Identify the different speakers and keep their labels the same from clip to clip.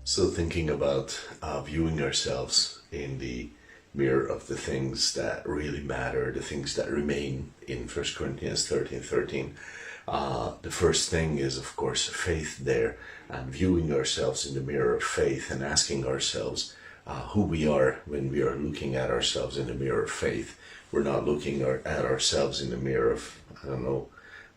Speaker 1: So thinking about viewing ourselves in the mirror of the things that really matter, the things that remain in 1 Corinthians 13:13. The first thing is, of course, faith there, and viewing ourselves in the mirror of faith and asking ourselves who we are when we are looking at ourselves in the mirror of faith. We're not looking at ourselves in the mirror of, I don't know,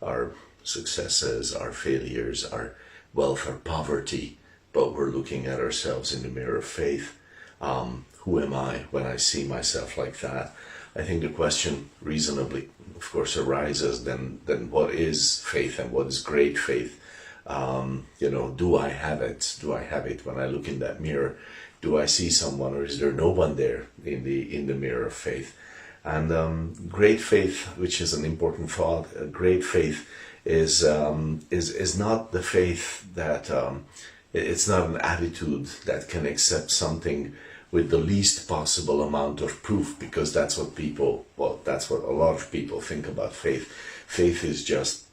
Speaker 1: our successes, our failures, our wealth, our poverty, but we're looking at ourselves in the mirror of faith. Who am I when I see myself like that? I think the question reasonably, of course, arises then what is faith and what is great faith? Do I have it? Do I have it when I look in that mirror? Do I see someone, or is there no one there in the mirror of faith? And great faith, which is an important thought, great faith is not the faith that it's not an attitude that can accept something with the least possible amount of proof, because that's what a lot of people think about faith. Faith is just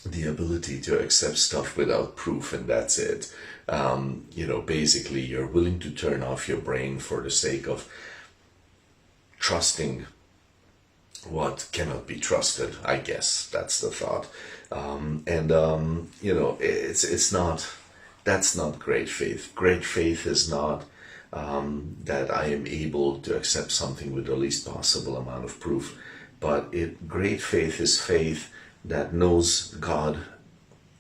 Speaker 1: the ability to accept stuff without proof, and that's it. Basically, you're willing to turn off your brain for the sake of trusting what cannot be trusted. I guess that's the thought. That's not great faith. Great faith is not that I am able to accept something with the least possible amount of proof, but great faith is faith that knows God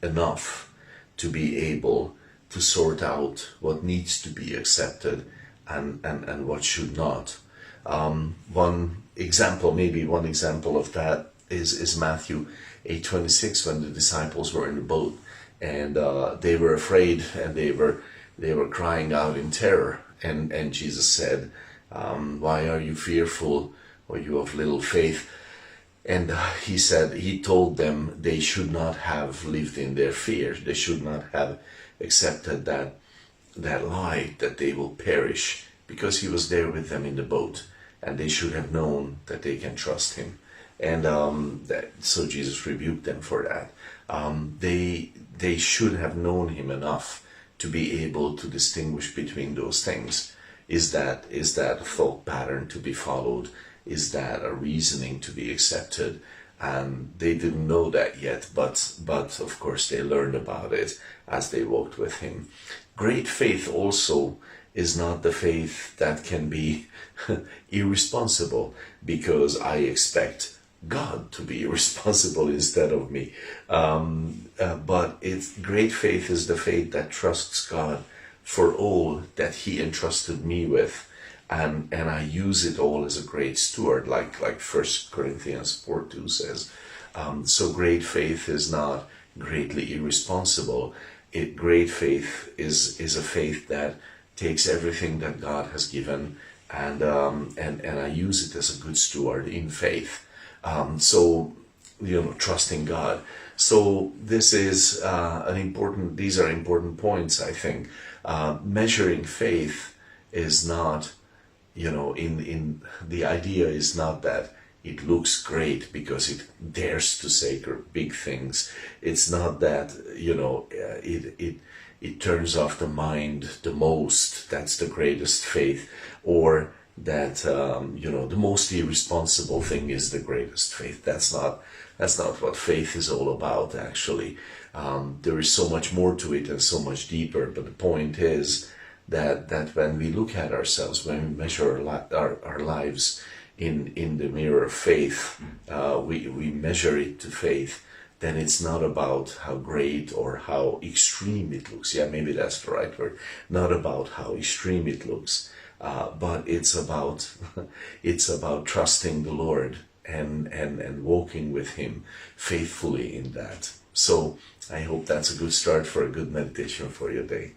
Speaker 1: enough to be able to sort out what needs to be accepted and what should not. One example of that is Matthew 8:26, when the disciples were in the boat and they were afraid, and they were crying out in terror, and Jesus said, why are you fearful, or you of little faith? And he told them they should not have lived in their fear. They should not have accepted that lie that they will perish, because he was there with them in the boat, and they should have known that they can trust him. And so Jesus rebuked them for that. They should have known him enough to be able to distinguish between those things. Is that a thought pattern to be followed? Is that a reasoning to be accepted? And they didn't know that yet, but of course they learned about it as they walked with him. Great faith also is not the faith that can be irresponsible, because I expect God to be irresponsible instead of me. But great faith is the faith that trusts God for all that he entrusted me with, and I use it all as a great steward, like 1 Corinthians 4:2 says. So great faith is not greatly irresponsible. Great faith is a faith that takes everything that God has given, and I use it as a good steward in faith. Trusting God. So this is these are important points, I think. Measuring faith is not, the idea is not that it looks great because it dares to say big things. It's not that, it turns off the mind the most. That's the greatest faith. Or that, the most irresponsible thing is the greatest faith. That's not what faith is all about, actually. There is so much more to it and so much deeper, but the point is that when we look at ourselves, when we measure our lives in the mirror of faith, we measure it to faith, then it's not about how great or how extreme it looks. Yeah, maybe that's the right word. Not about how extreme it looks, but it's about trusting the Lord and walking with him faithfully in that. So I hope that's a good start for a good meditation for your day.